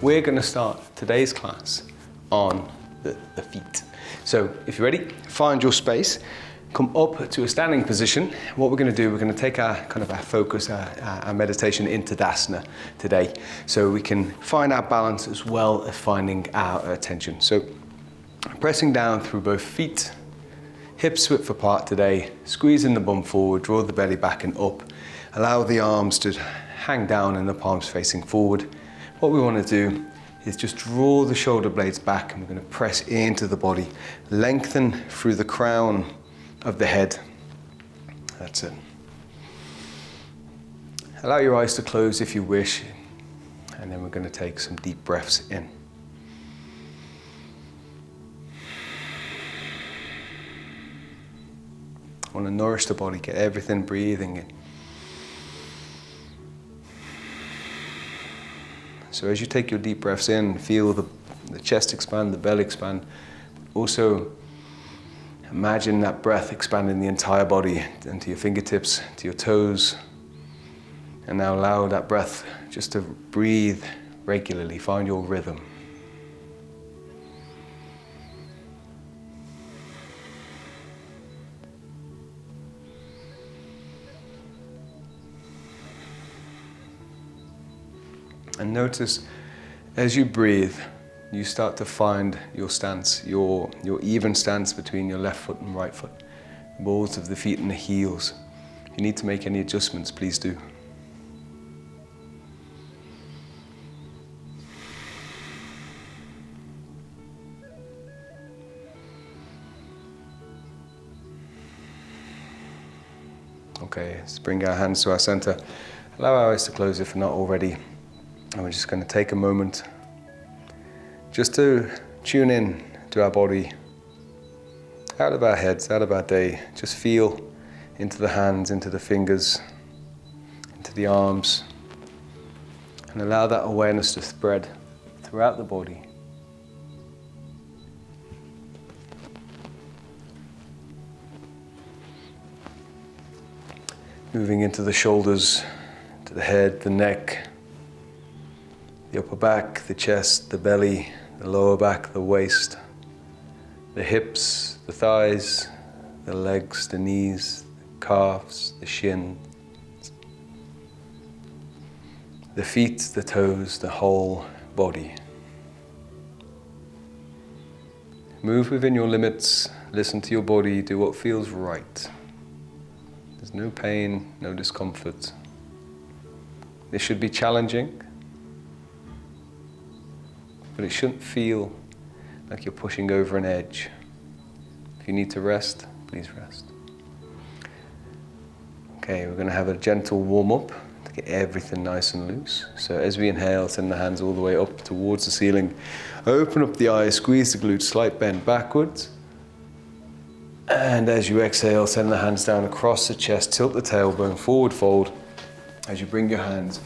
we're going to start today's class on the feet. So if you're ready, find your space, come up to a standing position. What we're going to do, we're going to take our focus, our meditation into Dasana today, so we can find our balance as well as finding our attention. So pressing down through both feet, hips width apart today, squeezing the bum forward, draw the belly back and up. Allow the arms to hang down and the palms facing forward. What we want to do is just draw the shoulder blades back, and we're going to press into the body. Lengthen through the crown of the head. That's it. Allow your eyes to close if you wish, and then we're going to take some deep breaths in. I want to nourish the body, get everything breathing in. So as you take your deep breaths in, feel the chest expand, the belly expand. Also, imagine that breath expanding the entire body into your fingertips, to your toes. And now allow that breath just to breathe regularly, find your rhythm. And notice as you breathe, you start to find your stance, your even stance between your left foot and right foot, the balls of the feet and the heels. If you need to make any adjustments, please do. Okay, let's bring our hands to our center. Allow our eyes to close if not already. And we're just going to take a moment just to tune in to our body, out of our heads, out of our day. Just feel into the hands, into the fingers, into the arms, and allow that awareness to spread throughout the body. Moving into the shoulders, to the head, the neck, the upper back, the chest, the belly, the lower back, the waist, the hips, the thighs, the legs, the knees, the calves, the shins, the feet, the toes, the whole body. Move within your limits, listen to your body, do what feels right. There's no pain, no discomfort. This should be challenging, but it shouldn't feel like you're pushing over an edge. If you need to rest, please rest. Okay, we're going to have a gentle warm-up to get everything nice and loose. So as we inhale, send the hands all the way up towards the ceiling. Open up the eyes, squeeze the glutes, slight bend backwards. And as you exhale, send the hands down across the chest, tilt the tailbone, forward fold. As you bring your hands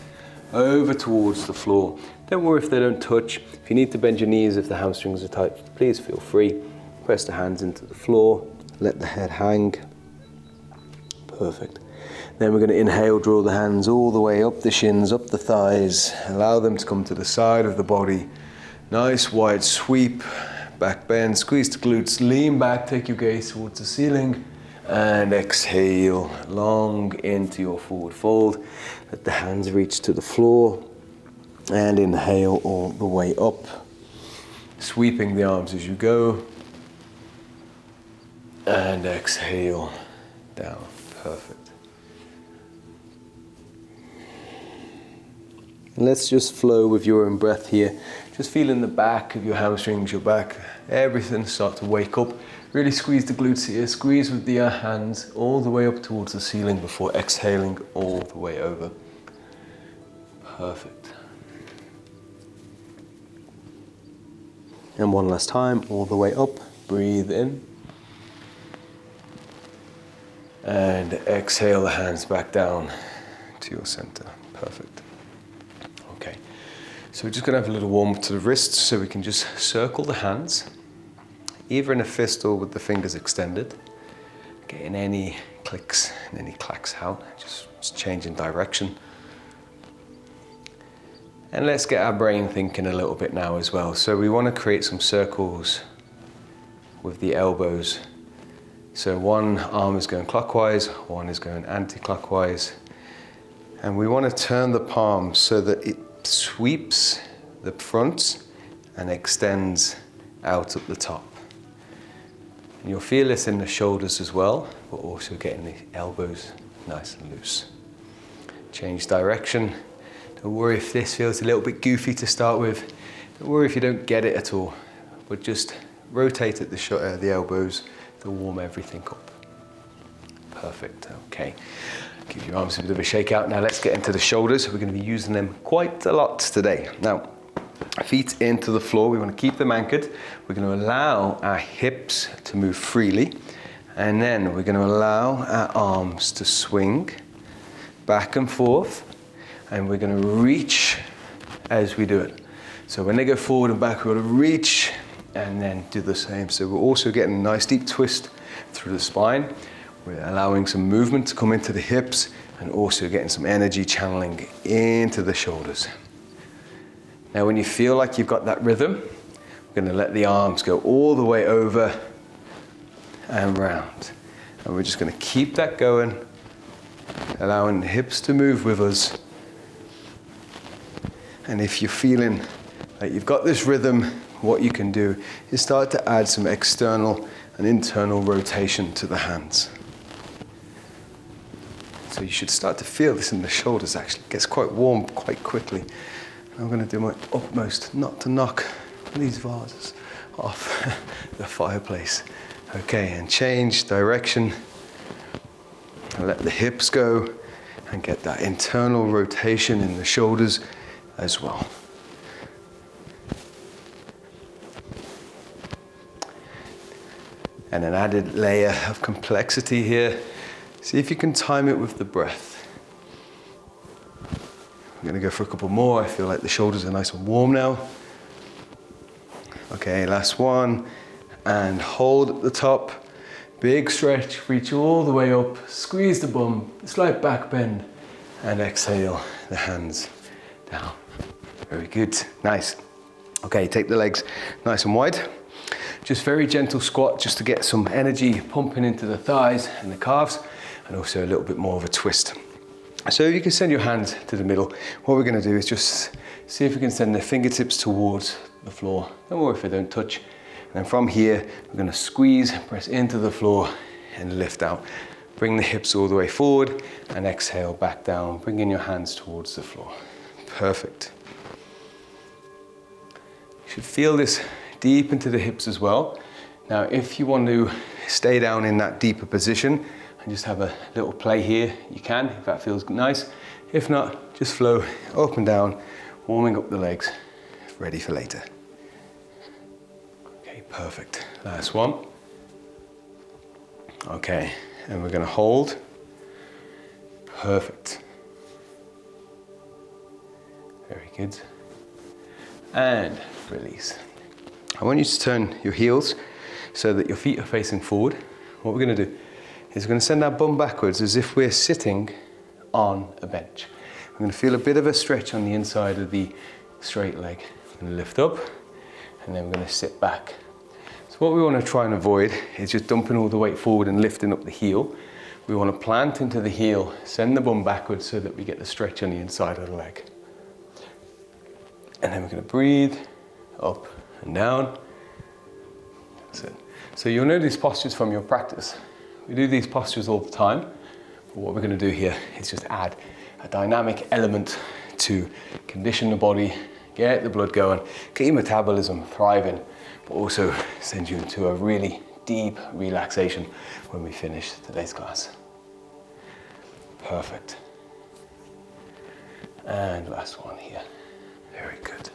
over towards the floor. Don't worry if they don't touch. If you need to bend your knees, if the hamstrings are tight, please feel free. Press the hands into the floor, let the head hang. Perfect. Then we're going to inhale, draw the hands all the way up the shins, up the thighs. Allow them to come to the side of the body. Nice wide sweep, back bend, squeeze the glutes, lean back, take your gaze towards the ceiling. And exhale, long into your forward fold. Let the hands reach to the floor. And inhale all the way up. Sweeping the arms as you go. And exhale down. Perfect. And let's just flow with your own breath here. Just feel in the back of your hamstrings, your back, everything start to wake up. Really squeeze the glutes here, squeeze with the hands all the way up towards the ceiling before exhaling all the way over. Perfect. And one last time, all the way up, breathe in. And exhale the hands back down to your center. Perfect. Okay, so we're just gonna have a little warm up to the wrists so we can just circle the hands, either in a fist or with the fingers extended. Getting any clicks and any clacks out, just changing direction. And let's get our brain thinking a little bit now as well. So we want to create some circles with the elbows. So one arm is going clockwise, one is going anti-clockwise. And we want to turn the palm so that it sweeps the front and extends out at the top. And you'll feel this in the shoulders as well, but also getting the elbows nice and loose. Change direction. Don't worry if this feels a little bit goofy to start with. Don't worry if you don't get it at all, but just rotate at the elbows to warm everything up. Perfect, okay. Give your arms a bit of a shake out. Now let's get into the shoulders. We're going to be using them quite a lot today. Now, feet into the floor. We want to keep them anchored. We're going to allow our hips to move freely. And then we're going to allow our arms to swing back and forth. And we're going to reach as we do it. So when they go forward and back, we're going to reach and then do the same. So we're also getting a nice deep twist through the spine. We're allowing some movement to come into the hips and also getting some energy channeling into the shoulders. Now when you feel like you've got that rhythm, we're going to let the arms go all the way over and round. And we're just going to keep that going, allowing the hips to move with us. And if you're feeling like you've got this rhythm, what you can do is start to add some external and internal rotation to the hands. So you should start to feel this in the shoulders actually. It gets quite warm quite quickly. I'm going to do my utmost not to knock these vases off the fireplace. Okay, and change direction. And let the hips go and get that internal rotation in the shoulders as well. And an added layer of complexity here. See if you can time it with the breath. I'm going to go for a couple more. I feel like the shoulders are nice and warm now. Okay, last one. And hold at the top. Big stretch, reach all the way up. Squeeze the bum, slight back bend. And exhale the hands down. Very good, nice. Okay, take the legs nice and wide. Just very gentle squat just to get some energy pumping into the thighs and the calves, and also a little bit more of a twist. So you can send your hands to the middle. What we're going to do is just see if we can send the fingertips towards the floor. Don't worry if they don't touch. And then from here, we're going to squeeze, press into the floor and lift out. Bring the hips all the way forward and exhale back down. Bring in your hands towards the floor. Perfect. You should feel this deep into the hips as well. Now, if you want to stay down in that deeper position and just have a little play here, you can, if that feels nice. If not, just flow up and down, warming up the legs, ready for later. Okay, perfect. Last one. Okay, and we're going to hold. Perfect. Very good. And release. I want you to turn your heels so that your feet are facing forward. What we're going to do is we're going to send our bum backwards as if we're sitting on a bench. We're going to feel a bit of a stretch on the inside of the straight leg. We're going to lift up and then we're going to sit back. So what we want to try and avoid is just dumping all the weight forward and lifting up the heel. We want to plant into the heel, send the bum backwards so that we get the stretch on the inside of the leg. And then we're going to breathe up and down. That's it. So you'll know these postures from your practice. We do these postures all the time, but what we're going to do here is just add a dynamic element to condition the body, get the blood going, get your metabolism thriving, but also send you into a really deep relaxation when we finish today's class. Perfect. And last one here. Very good.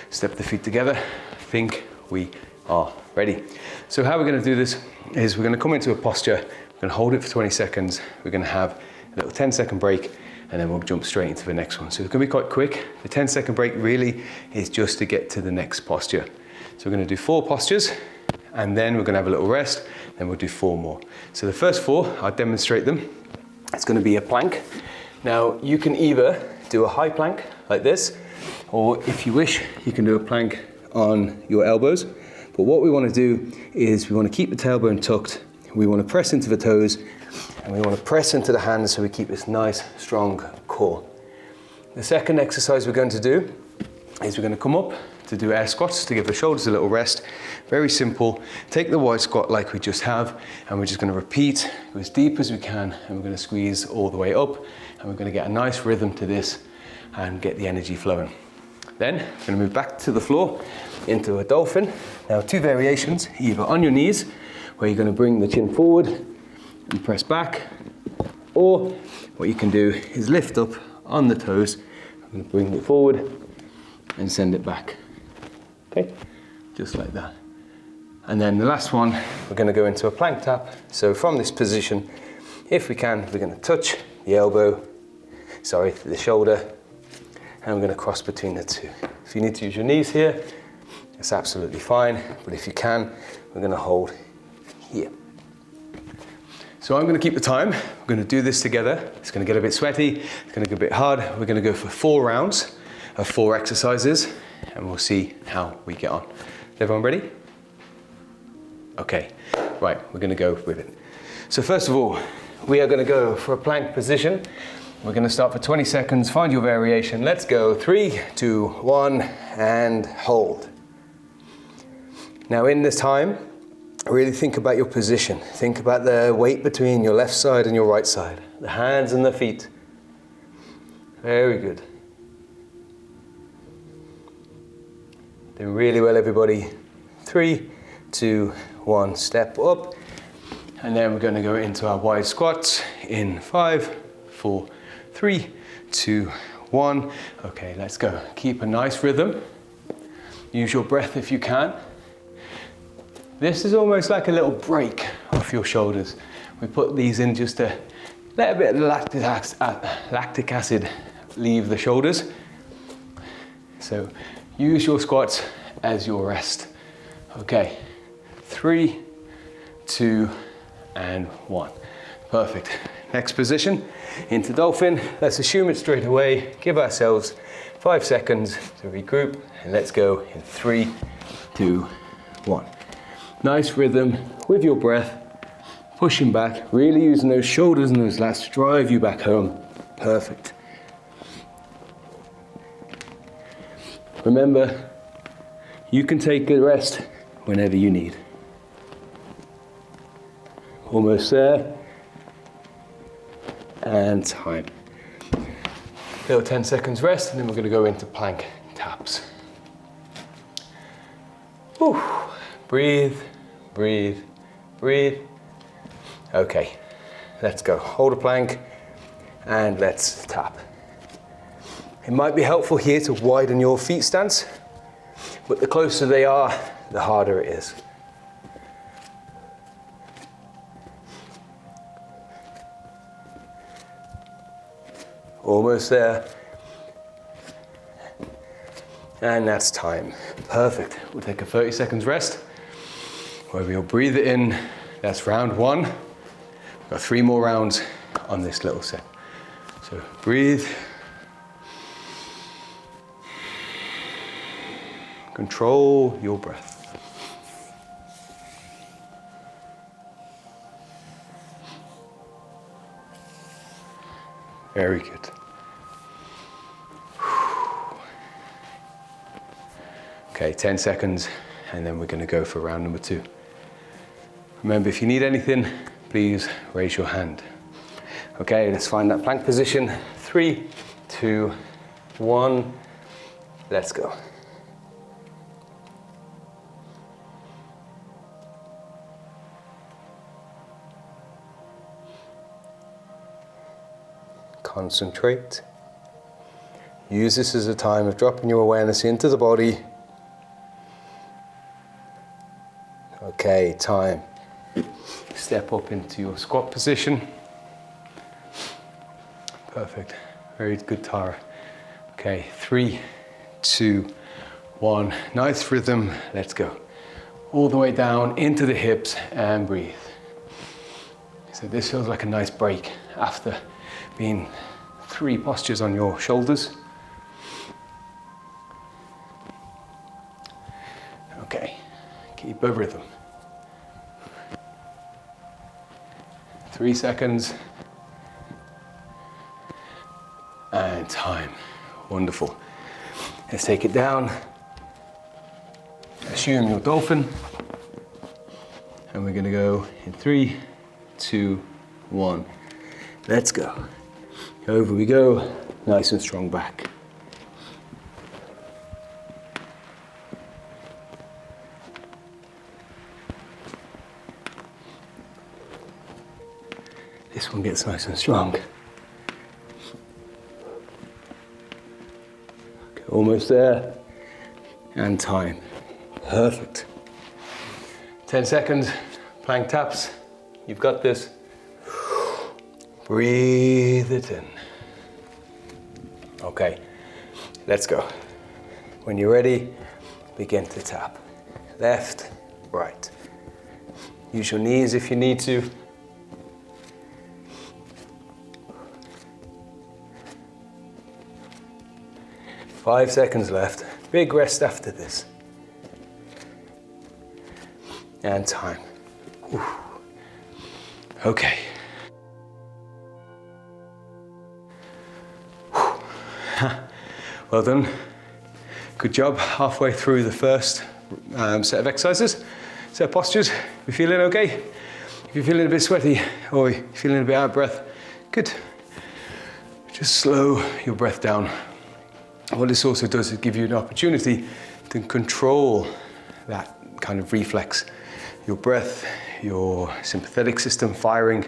Step the feet together. I think we are ready. So how we're going to do this is we're going to come into a posture, we're going to hold it for 20 seconds, we're going to have a little 10-second break, and then we'll jump straight into the next one. So it's going to be quite quick. The 10-second break really is just to get to the next posture. So we're going to do 4 postures, and then we're going to have a little rest, then we'll do 4 more. So the first 4, I'll demonstrate them. It's going to be a plank. Now you can either do a high plank like this, or if you wish, you can do a plank on your elbows. But what we want to do is we want to keep the tailbone tucked, we want to press into the toes, and we want to press into the hands so we keep this nice, strong core. The second exercise we're going to do is we're going to come up to do air squats to give the shoulders a little rest. Very simple. Take the wide squat like we just have, and we're just going to repeat, go as deep as we can, and we're going to squeeze all the way up, and we're going to get a nice rhythm to this and get the energy flowing. Then we're going to move back to the floor into a dolphin. Now 2 variations, either on your knees, where you're going to bring the chin forward and press back, or what you can do is lift up on the toes. I'm going to bring it forward and send it back. Okay, just like that. And then the last one, we're going to go into a plank tap. So from this position, if we can, we're going to touch the elbow, the shoulder, and we're going to cross between the two. If you need to use your knees here, it's absolutely fine, but if you can, we're going to hold here. So I'm going to keep the time. We're going to do this together. It's going to get a bit sweaty, it's going to get a bit hard. We're going to go for 4 rounds of 4 exercises, and we'll see how we get on. Is everyone ready? Okay, right, we're going to go with it. So first of all, we are going to go for a plank position. We're going to start for 20 seconds, find your variation. Let's go, 3, 2, 1, and hold. Now in this time, really think about your position. Think about the weight between your left side and your right side, the hands and the feet. Very good. Doing really well, everybody. 3, 2, 1, step up. And then we're going to go into our wide squats in 5, 4, 3, 2, 1. Okay, let's go. Keep a nice rhythm. Use your breath if you can. This is almost like a little break off your shoulders. We put these in just to let a bit of lactic acid leave the shoulders. So use your squats as your rest. Okay, 3, 2, and 1. Perfect. Next position, into dolphin. Let's assume it straight away. Give ourselves 5 seconds to regroup, and let's go in 3, 2, 1. Nice rhythm with your breath, pushing back, really using those shoulders and those lats to drive you back home. Perfect. Remember, you can take a rest whenever you need. Almost there. And time. Little 10 seconds rest, and then we're going to go into plank taps. Whew. Breathe, breathe, breathe. Okay, let's go. Hold a plank and let's tap. It might be helpful here to widen your feet stance, but the closer they are, the harder it is. Almost there. And that's time. Perfect. We'll take a 30 seconds rest, where we'll breathe it in. That's round 1. We've got 3 more rounds on this little set. So breathe. Control your breath. Very good. Okay, 10 seconds, and then we're going to go for round number 2. Remember, if you need anything, please raise your hand. Okay, let's find that plank position. 3, 2, 1, let's go. Concentrate. Use this as a time of dropping your awareness into the body. Okay, time. Step up into your squat position. Perfect. Very good, Tara. Okay, 3, 2, 1. Nice rhythm. Let's go. All the way down into the hips and breathe. So this feels like a nice break after being 3 postures on your shoulders. Keep a rhythm. 3 seconds. And time. Wonderful. Let's take it down. Assume your dolphin. And we're gonna go in 3, 2, 1. Let's go. Over we go. Nice and strong back. This one gets nice and strong. Okay, almost there. And time. Perfect. 10 seconds, plank taps. You've got this. Breathe it in. Okay, let's go. When you're ready, begin to tap. Left, right. Use your knees if you need to. Five seconds left. Big rest after this. And time. Whew. Okay. Whew. Well done. Good job. Halfway through the first set of exercises. Set of postures. We feeling okay? If you're feeling a bit sweaty or you're feeling a bit out of breath, good. Just slow your breath down. What this also does is give you an opportunity to control that kind of reflex. Your breath, your sympathetic system firing,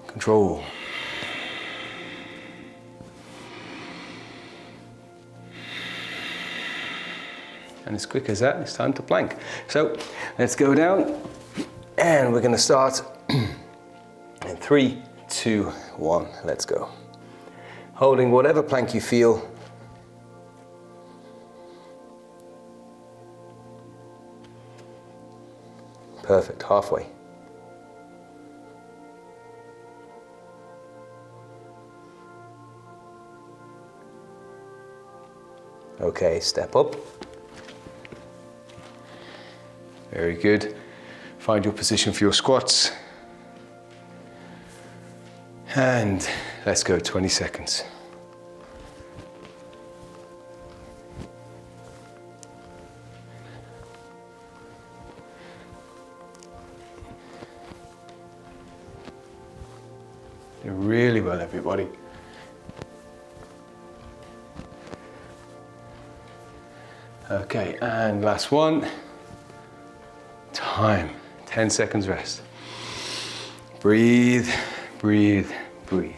control. And as quick as that, it's time to plank. So let's go down and we're gonna start in 3, 2, 1, let's go. Holding whatever plank you feel. Perfect, halfway. Okay, step up. Very good. Find your position for your squats. And let's go 20 seconds. Really well, everybody. Okay, and last one. Time. 10 seconds rest. Breathe, breathe, breathe.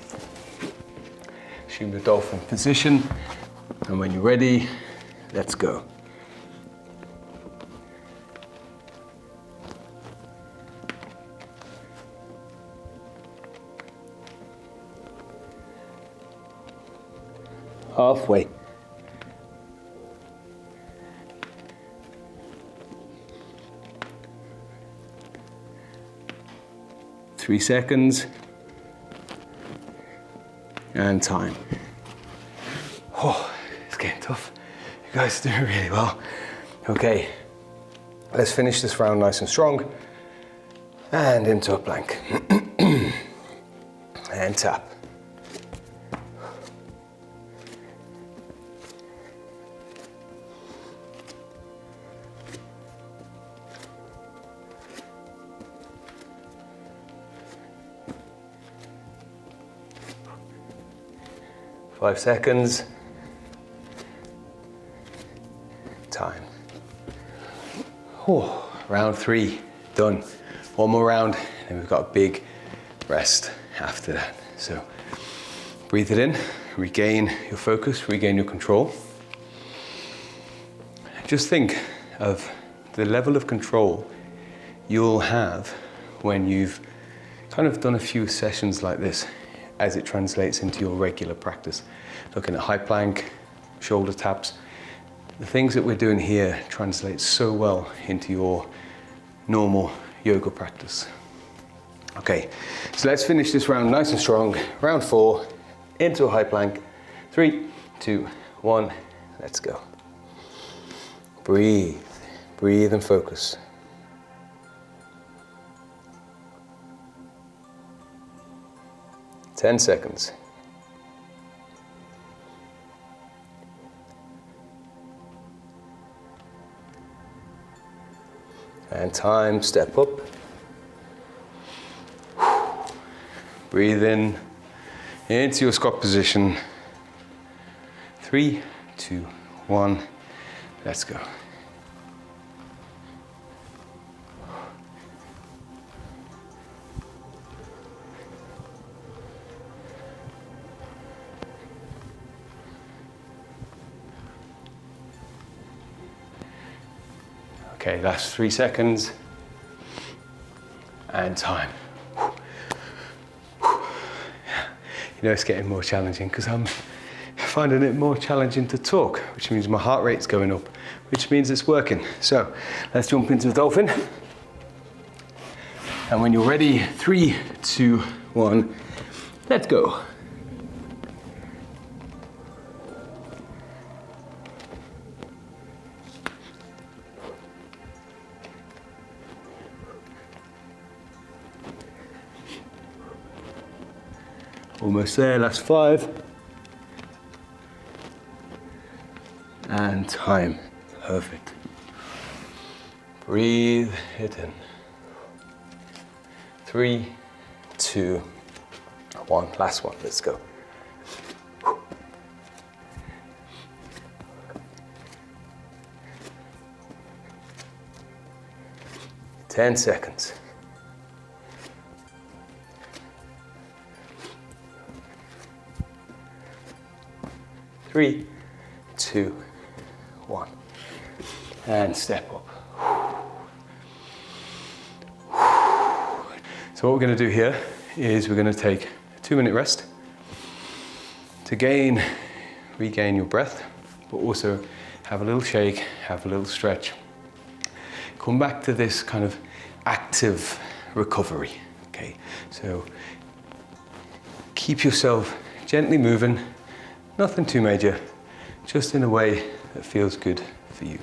Assume the dolphin position, and when you're ready, let's go. Halfway. Three seconds. And time. Oh, it's getting tough. You guys are doing really well. Okay, let's finish this round nice and strong. And into a plank. And tap. Five seconds. Time. Oh, round 3, done. One more round, and we've got a big rest after that. So breathe it in, regain your focus, regain your control. Just think of the level of control you'll have when you've kind of done a few sessions like this, as it translates into your regular practice. Looking at high plank, shoulder taps, the things that we're doing here translate so well into your normal yoga practice. Okay, so let's finish this round nice and strong. Round 4, into a high plank. 3, 2, 1, let's go. Breathe, Breathe and focus. Ten seconds. And time, step up. Breathe in into your squat position. 3, 2, 1, let's go. Okay, last 3 seconds. And time. You know, it's getting more challenging because I'm finding it more challenging to talk, which means my heart rate's going up, which means it's working. So let's jump into the dolphin. And when you're ready, 3, 2, 1, let's go. Almost there, last 5. And time, perfect. Breathe it in. 3, 2, 1, last one, let's go. 10 seconds. 3, 2, 1, and step up. So what we're going to do here is we're going to take a 2-minute rest to regain your breath, but also have a little shake, have a little stretch. Come back to this kind of active recovery, okay? So keep yourself gently moving, nothing too major, just in a way that feels good for you.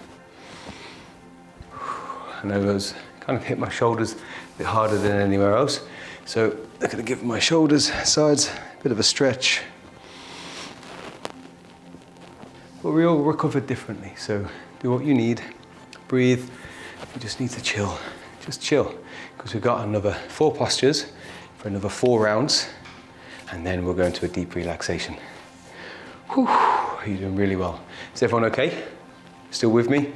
I know those kind of hit my shoulders a bit harder than anywhere else, so I'm going to give my shoulders, sides, a bit of a stretch. But we all recover differently, so do what you need, breathe. You just need to chill, just chill, because we've got another 4 postures for another 4 rounds, and then we'll go into a deep relaxation. Whew, you're doing really well. Is everyone okay? Still with me?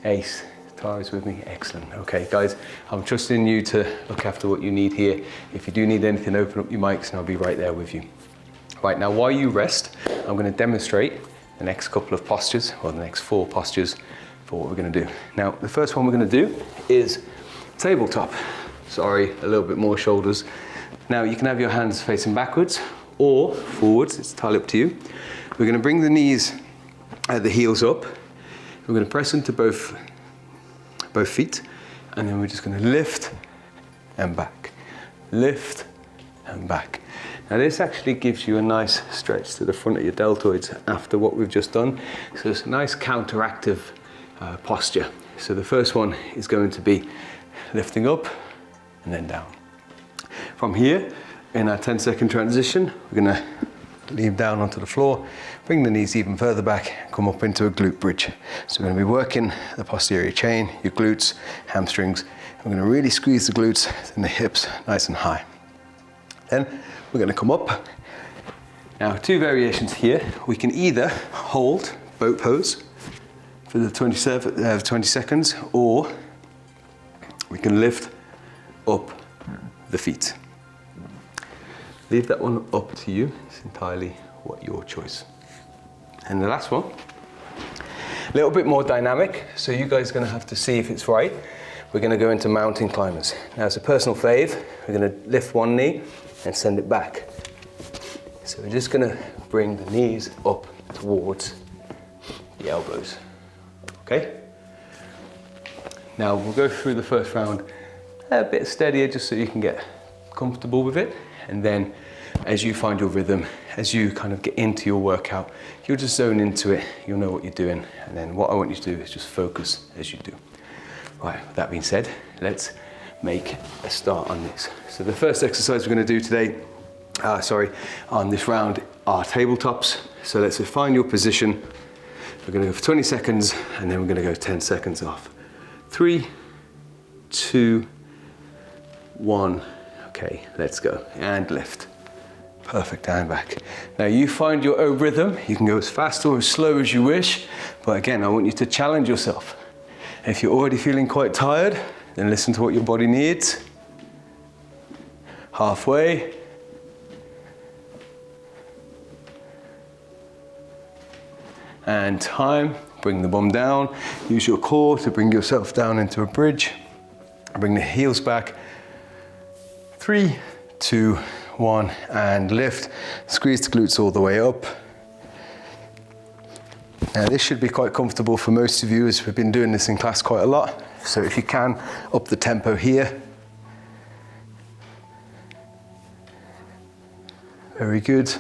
Ace, Tara's with me, excellent. Okay guys, I'm trusting you to look after what you need here. If you do need anything, open up your mics and I'll be right there with you. Right, now while you rest, I'm going to demonstrate the next couple of postures, or the next 4 postures for what we're going to do. Now, the first one we're going to do is tabletop. Sorry, a little bit more shoulders. Now, you can have your hands facing backwards or forwards, it's entirely up to you. We're going to bring the knees, the heels up. We're going to press into both feet, and then we're just going to lift and back. Lift and back. Now this actually gives you a nice stretch to the front of your deltoids after what we've just done. So it's a nice counteractive posture. So the first one is going to be lifting up and then down. From here, in our 10-second transition, we're going to lean down onto the floor, bring the knees even further back, come up into a glute bridge. So we're going to be working the posterior chain, your glutes, hamstrings. We're going to really squeeze the glutes and the hips nice and high. Then we're going to come up. Now, 2 variations here. We can either hold boat pose for the 20 seconds, or we can lift up the feet. Leave that one up to you. It's entirely your choice. And the last one, a little bit more dynamic, so you guys are going to have to see if it's right. We're going to go into mountain climbers. Now, as a personal fave, we're going to lift one knee and send it back. So we're just going to bring the knees up towards the elbows. Okay? Now we'll go through the first round a bit steadier just so you can get comfortable with it, and then as you find your rhythm, as you kind of get into your workout, you'll just zone into it, you'll know what you're doing, and then what I want you to do is just focus as you do. Right, with that being said, let's make a start on this. So the first exercise we're going to do today, on this round are tabletops. So let's find your position. We're going to go for 20 seconds and then we're going to go 10 seconds off. 3, 2, 1. Okay, let's go. And lift. Perfect, and back. Now you find your own rhythm. You can go as fast or as slow as you wish. But again, I want you to challenge yourself. If you're already feeling quite tired, then listen to what your body needs. Halfway. And time. Bring the bum down. Use your core to bring yourself down into a bridge. Bring the heels back. 3, 2, 1, and lift. Squeeze the glutes all the way up. Now this should be quite comfortable for most of you, as we've been doing this in class quite a lot. So if you can, up the tempo here. Very good.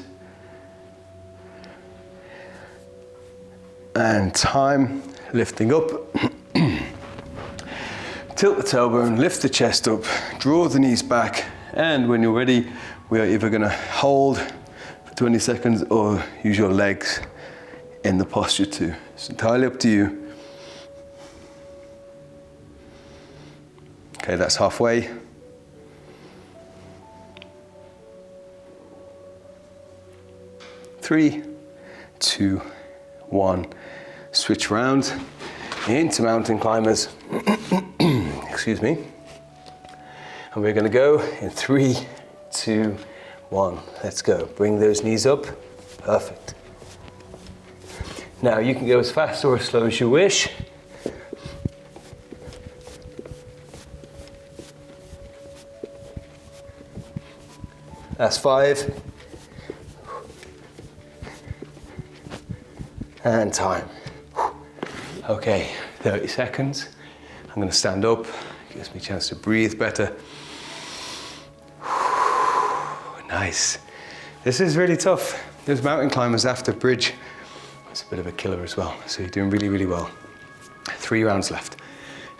And time, lifting up. Tilt the tailbone, lift the chest up, draw the knees back, and when you're ready, we are either going to hold for 20 seconds or use your legs in the posture too. It's entirely up to you. Okay, that's halfway. Three, 2, 1. Switch around into mountain climbers. Excuse me. And we're going to go in 3, 2, 1. Let's go. Bring those knees up. Perfect. Now you can go as fast or as slow as you wish. That's 5. And time. Okay, 30 seconds. I'm going to stand up. Gives me a chance to breathe better. Nice. This is really tough. Those mountain climbers after bridge, it's a bit of a killer as well. So you're doing really, really well. 3 rounds left.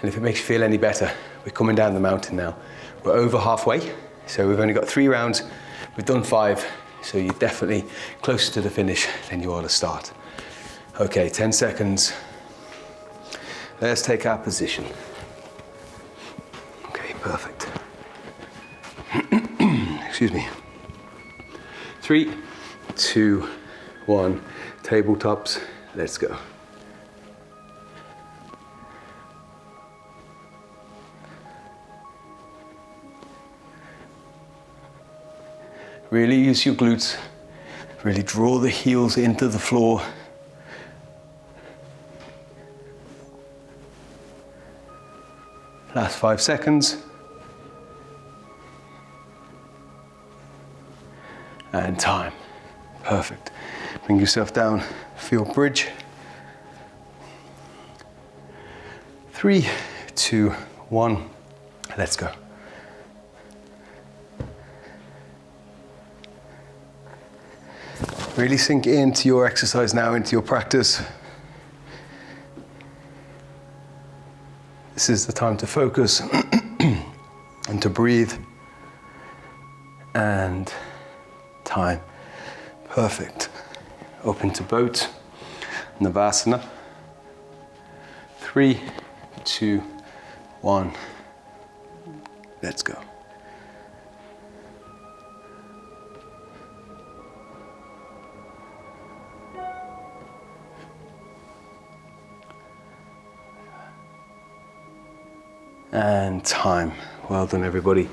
And if it makes you feel any better, we're coming down the mountain now. We're over halfway. So we've only got 3 rounds. We've done 5. So you're definitely closer to the finish than you are to start. Okay, 10 seconds. Let's take our position. Okay, perfect. Excuse me. 3, 2, 1. Tabletops. Let's go. Really use your glutes. Really draw the heels into the floor. Last 5 seconds. And time. Perfect. Bring yourself down for your bridge. 3, 2, 1. Let's go. Really sink into your exercise now, into your practice. This is the time to focus and to breathe. And time. Perfect. Open to boat. Navasana. 3, 2, 1. Let's go. And time. Well done, everybody.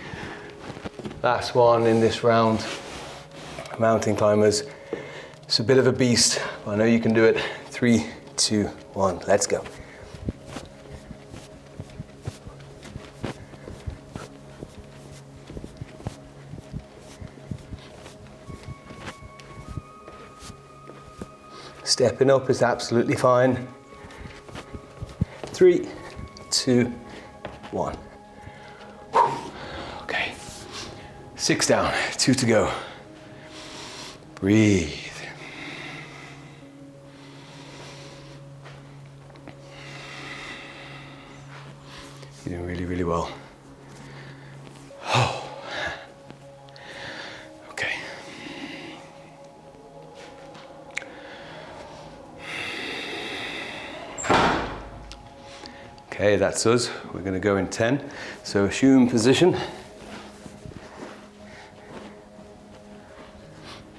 Last one in this round. Mountain climbers. It's a bit of a beast, but I know you can do it. 3, 2, 1. Let's go. Stepping up is absolutely fine. 3, 2, 1. Okay. 6 down, 2 to go. Breathe. You're doing really, really well. Oh. Okay. Okay, that's us. We're going to go in 10. So assume position.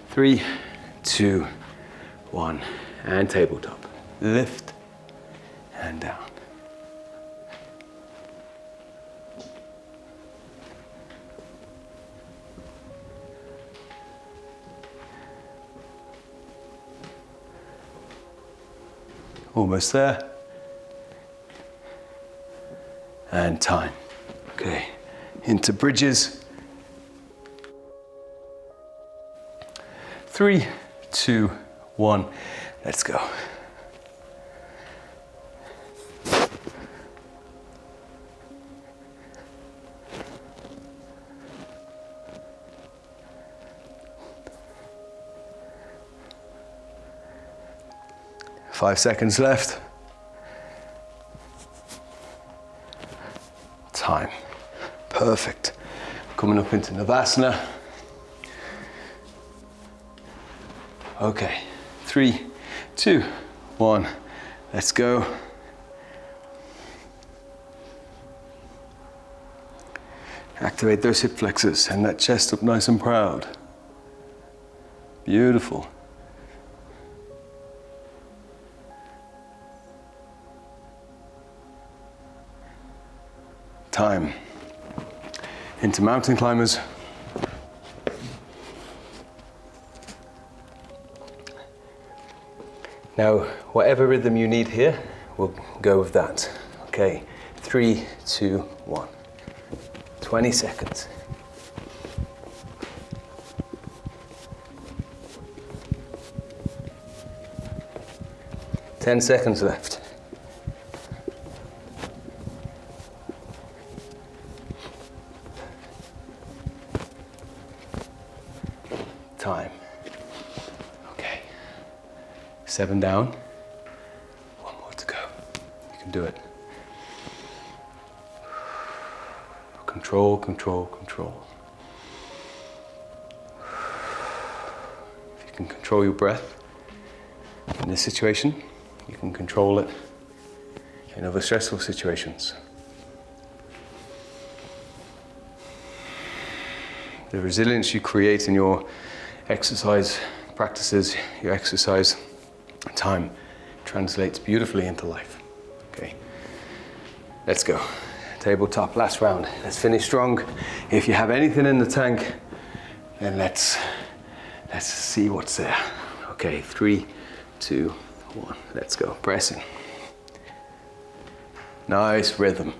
3, 2, 1, and tabletop. Lift and down. Almost there. And time. Okay, into bridges. 3, 2, 1, let's go. Five seconds left. Time. Perfect. Coming up into Navasana. Okay, 3, 2, 1, let's go. Activate those hip flexors and that chest up nice and proud. Beautiful. Time. Into mountain climbers. Now, whatever rhythm you need here, we'll go with that. Okay, 3, 2, 1. 20 seconds. Ten seconds left. Time. Okay. 7 down. 1 more to go. You can do it. Control, control, control. If you can control your breath in this situation, you can control it in other stressful situations. The resilience you create in your exercise practices, your exercise time, translates beautifully into life. Okay, let's go. Tabletop, last round. Let's finish strong. If you have anything in the tank, then let's see what's there. Okay, 3, 2, 1, let's go. Pressing. Nice rhythm.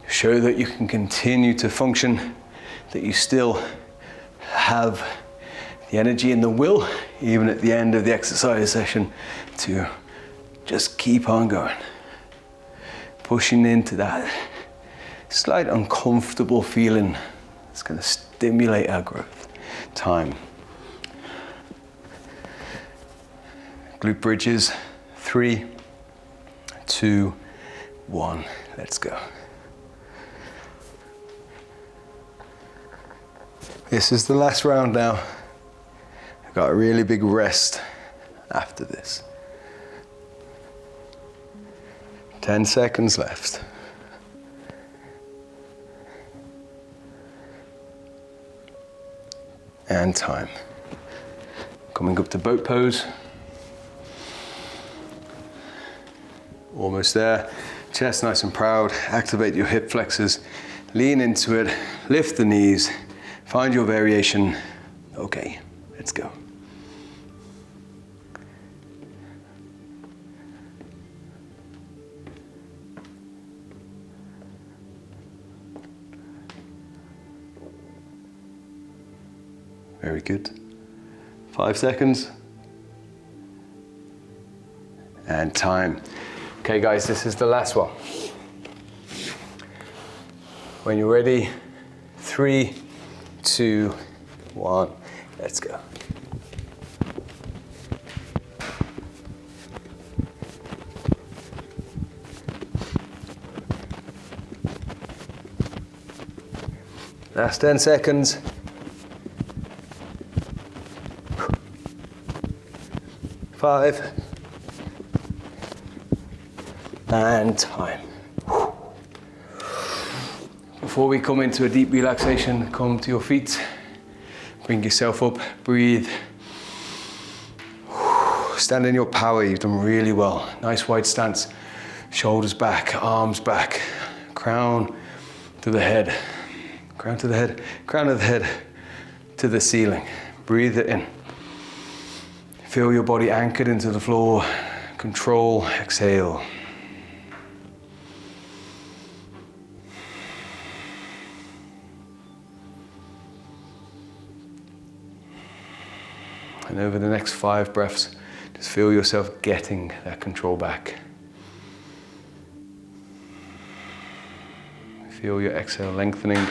Show that you can continue to function, that you still have the energy and the will, even at the end of the exercise session, to just keep on going. Pushing into that slight uncomfortable feeling. It's going to stimulate our growth. Time. Glute bridges. 3, 2, 1. Let's go. This is the last round now. I've got a really big rest after this. 10 seconds left. And time. Coming up to boat pose. Almost there. Chest nice and proud. Activate your hip flexors. Lean into it. Lift the knees. Find your variation. Okay, let's go. Very good. 5 seconds. And time. Okay guys, this is the last one. When you're ready, 3, 2, 1, let's go. Last 10 seconds. Five. And time. Before we come into a deep relaxation, come to your feet. Bring yourself up, breathe. Stand in your power, you've done really well. Nice wide stance. Shoulders back, arms back. Crown to the head. Crown to the head, crown of the head to the ceiling. Breathe it in. Feel your body anchored into the floor. Control, exhale. And over the next 5 breaths, just feel yourself getting that control back. Feel your exhale lengthening.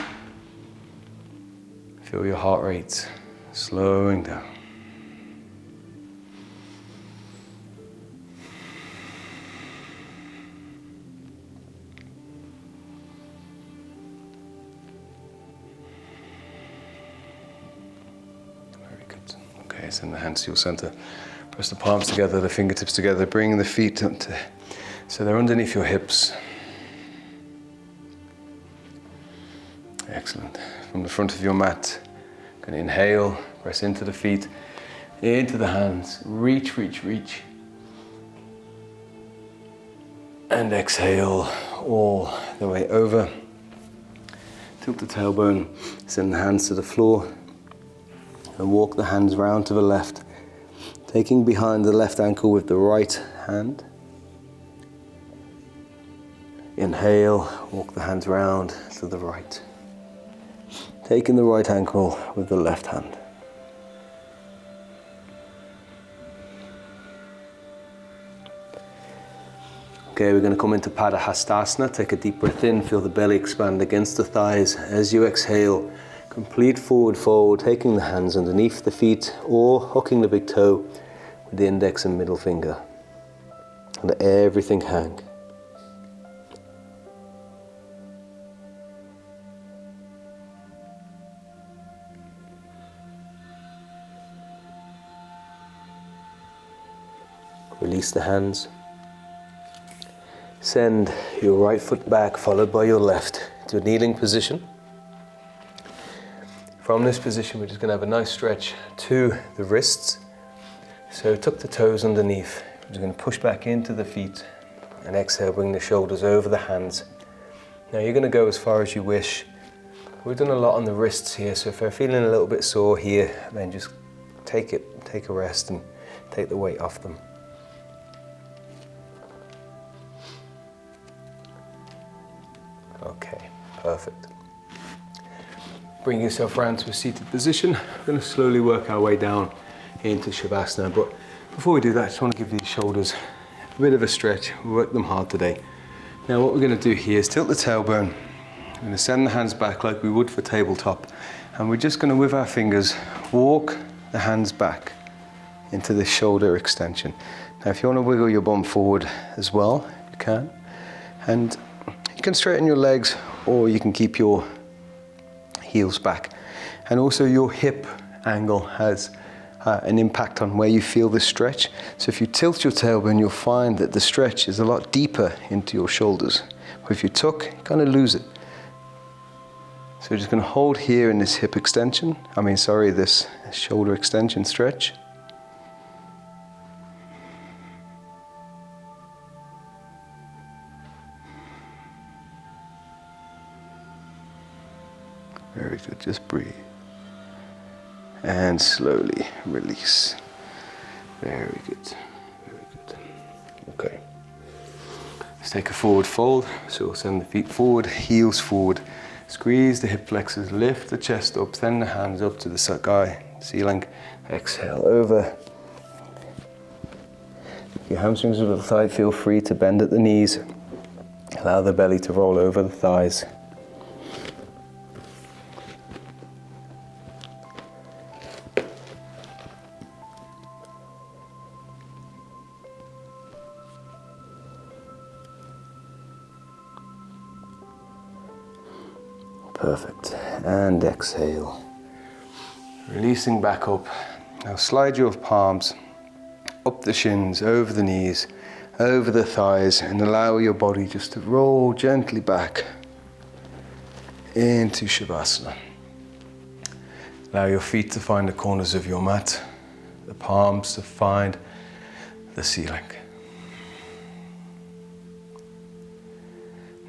Feel your heart rate slowing down. Okay, send the hands to your center. Press the palms together, the fingertips together. Bring the feet up to, so they're underneath your hips. Excellent. From the front of your mat, going to inhale, press into the feet, into the hands. Reach, reach, reach. And exhale all the way over. Tilt the tailbone, send the hands to the floor. And walk the hands round to the left, taking behind the left ankle with the right hand. Inhale, walk the hands round to the right, taking the right ankle with the left hand. Okay, we're going to come into Padahastasana. Take a deep breath in, feel the belly expand against the thighs. As you exhale, complete forward fold, taking the hands underneath the feet or hooking the big toe with the index and middle finger. And let everything hang. Release the hands. Send your right foot back, followed by your left, to a kneeling position. From this position, we're just going to have a nice stretch to the wrists. So tuck the toes underneath. We're just going to push back into the feet and exhale, bring the shoulders over the hands. Now you're going to go as far as you wish. We've done a lot on the wrists here, so if you're feeling a little bit sore here, then just take a rest and take the weight off them. Okay, perfect. Bring yourself around to a seated position. We're going to slowly work our way down into Shavasana, but before we do that, I just want to give these shoulders a bit of a stretch. We worked them hard today. Now what we're going to do here is tilt the tailbone. We're going to send the hands back like we would for tabletop, and we're just going to, with our fingers, walk the hands back into the shoulder extension. Now if you want to wiggle your bum forward as well, you can. And you can straighten your legs, or you can keep your heels back. And also your hip angle has an impact on where you feel the stretch. So if you tilt your tailbone, you'll find that the stretch is a lot deeper into your shoulders. But if you tuck, you kind of lose it. So we're just going to hold here in this hip extension. This shoulder extension stretch. Very good, just breathe. And slowly release. Very good, very good. Okay. Let's take a forward fold. So we'll send the feet forward, heels forward. Squeeze the hip flexors, lift the chest up, send the hands up to the sky, ceiling. Exhale over. If your hamstrings are a little tight, feel free to bend at the knees. Allow the belly to roll over the thighs. Perfect. and exhale. Releasing back up. Now slide your palms up the shins, over the knees, over the thighs, and allow your body just to roll gently back into Shavasana. Allow your feet to find the corners of your mat, the palms to find the ceiling.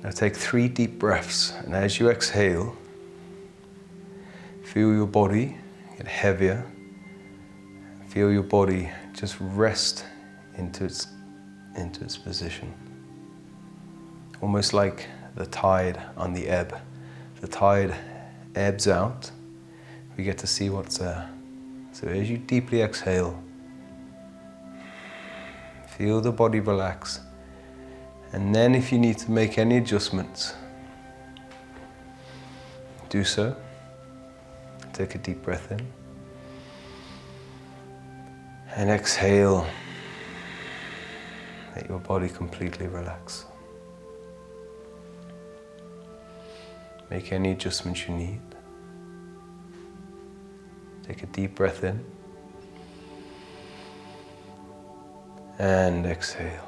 Now take 3 deep breaths, and as you exhale, feel your body get heavier. Feel your body just rest into its position. Almost like the tide on the ebb. The tide ebbs out. We get to see what's there. So as you deeply exhale, feel the body relax. And then if you need to make any adjustments, do so. Take a deep breath in. And exhale. Let your body completely relax. Make any adjustments you need. Take a deep breath in. And exhale.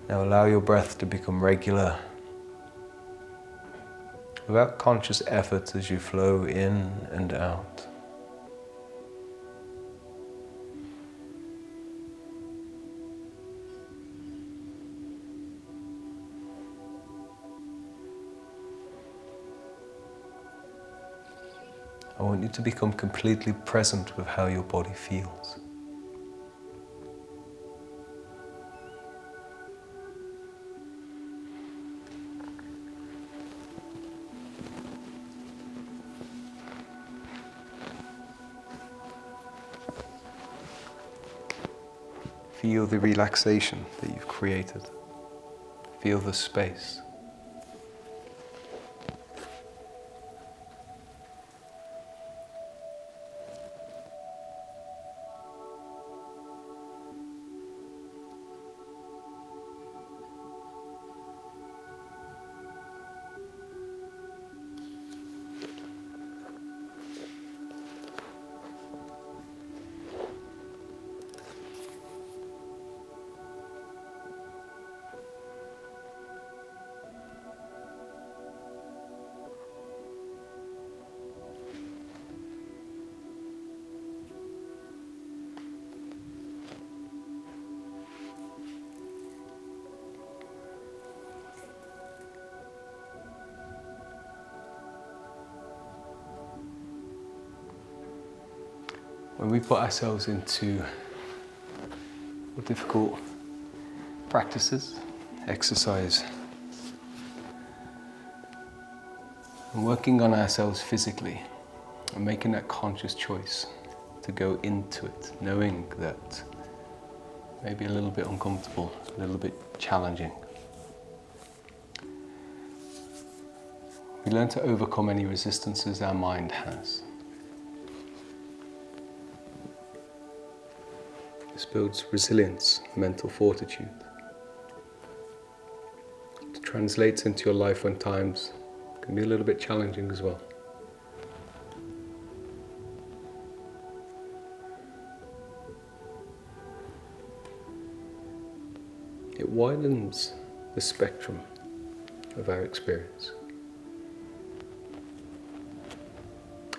Now allow your breath to become regular, without conscious effort as you flow in and out. I want you to become completely present with how your body feels. Feel the relaxation that you've created. Feel the space. When we put ourselves into difficult practices, exercise, and working on ourselves physically, and making that conscious choice to go into it, knowing that maybe a little bit uncomfortable, a little bit challenging. We learn to overcome any resistances our mind has. This builds resilience, mental fortitude. It translates into your life when times can be a little bit challenging as well. It widens the spectrum of our experience.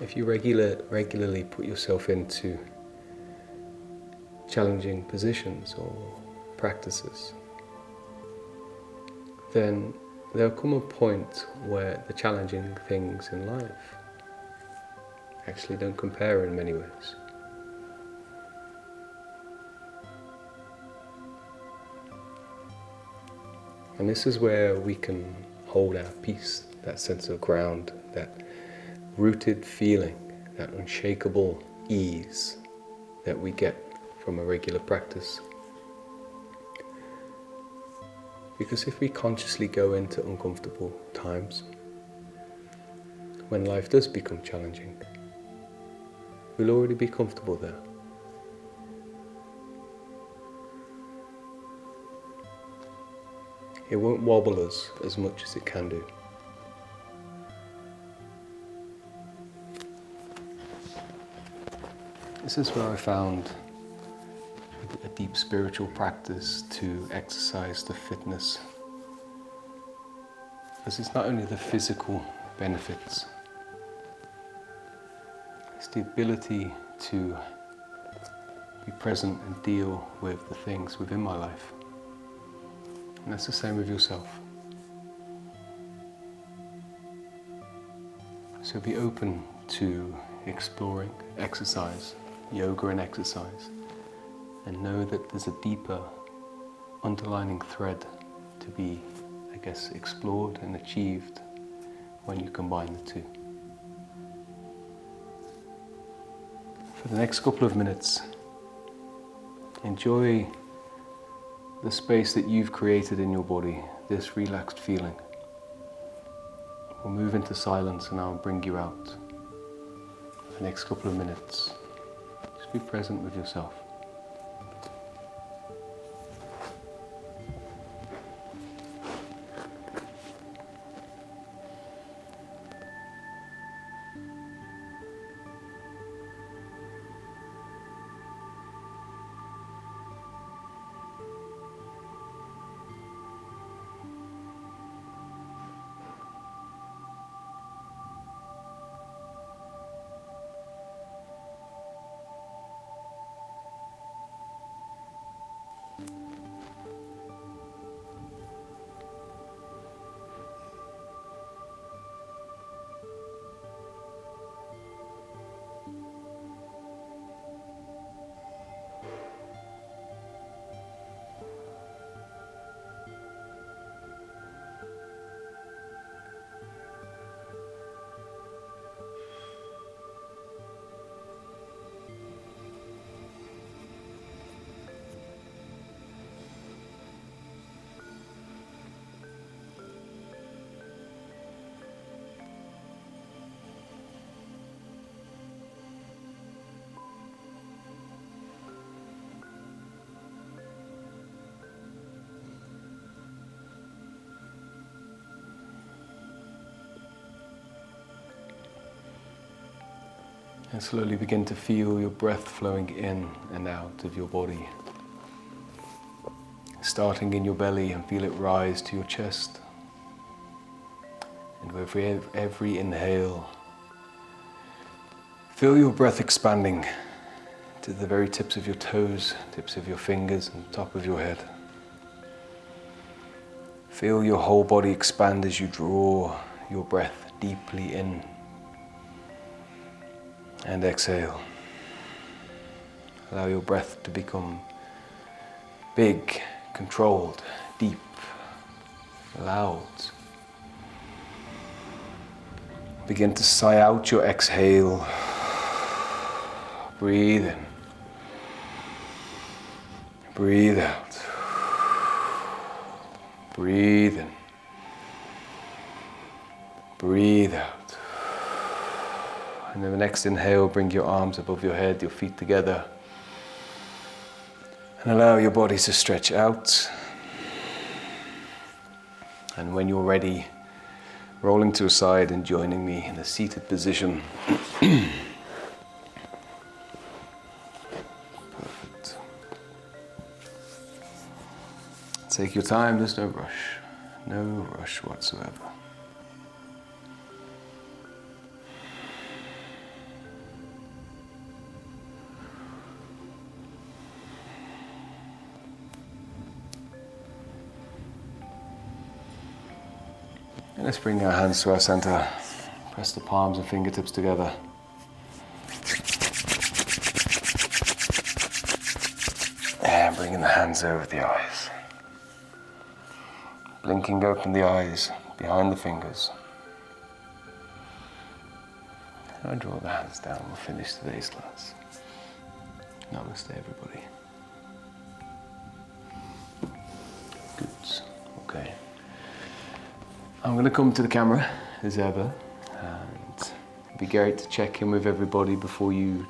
If you regularly put yourself into challenging positions or practices, then there'll come a point where the challenging things in life actually don't compare in many ways. And this is where we can hold our peace, that sense of ground, that rooted feeling, that unshakable ease that we get from a regular practice. Because if we consciously go into uncomfortable times, when life does become challenging, we'll already be comfortable there. It won't wobble us as much as it can do. This is where I found a deep spiritual practice to exercise the fitness. Because it's not only the physical benefits, it's the ability to be present and deal with the things within my life. And that's the same with yourself. So be open to exploring exercise, yoga and exercise, and know that there's a deeper underlining thread to be, I guess, explored and achieved when you combine the two. For the next couple of minutes, enjoy the space that you've created in your body, this relaxed feeling. We'll move into silence and I'll bring you out. For the next couple of minutes, just be present with yourself. And slowly begin to feel your breath flowing in and out of your body. Starting in your belly and feel it rise to your chest. And with every inhale, feel your breath expanding to the very tips of your toes, tips of your fingers and top of your head. Feel your whole body expand as you draw your breath deeply in. And exhale. Allow your breath to become big, controlled, deep, loud. Begin to sigh out your exhale. Breathe in. Breathe out. Breathe in. Breathe out. And then the next inhale, bring your arms above your head, your feet together. And allow your body to stretch out. And when you're ready, rolling to a side and joining me in a seated position. Perfect. Take your time, there's no rush. No rush whatsoever. And let's bring our hands to our center. Press the palms and fingertips together. And bringing the hands over the eyes. Blinking open the eyes behind the fingers. And draw the hands down. We'll finish today's class. Namaste, everybody. Good. Okay. I'm going to come to the camera as ever, and it'd be great to check in with everybody before you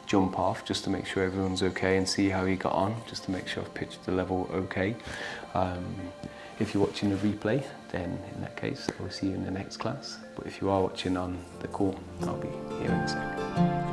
jump off just to make sure everyone's okay and see how he got on, just to make sure I've pitched the level okay. If you're watching a replay, then in that case, I will see you in the next class. But if you are watching on the call, I'll be here in a sec.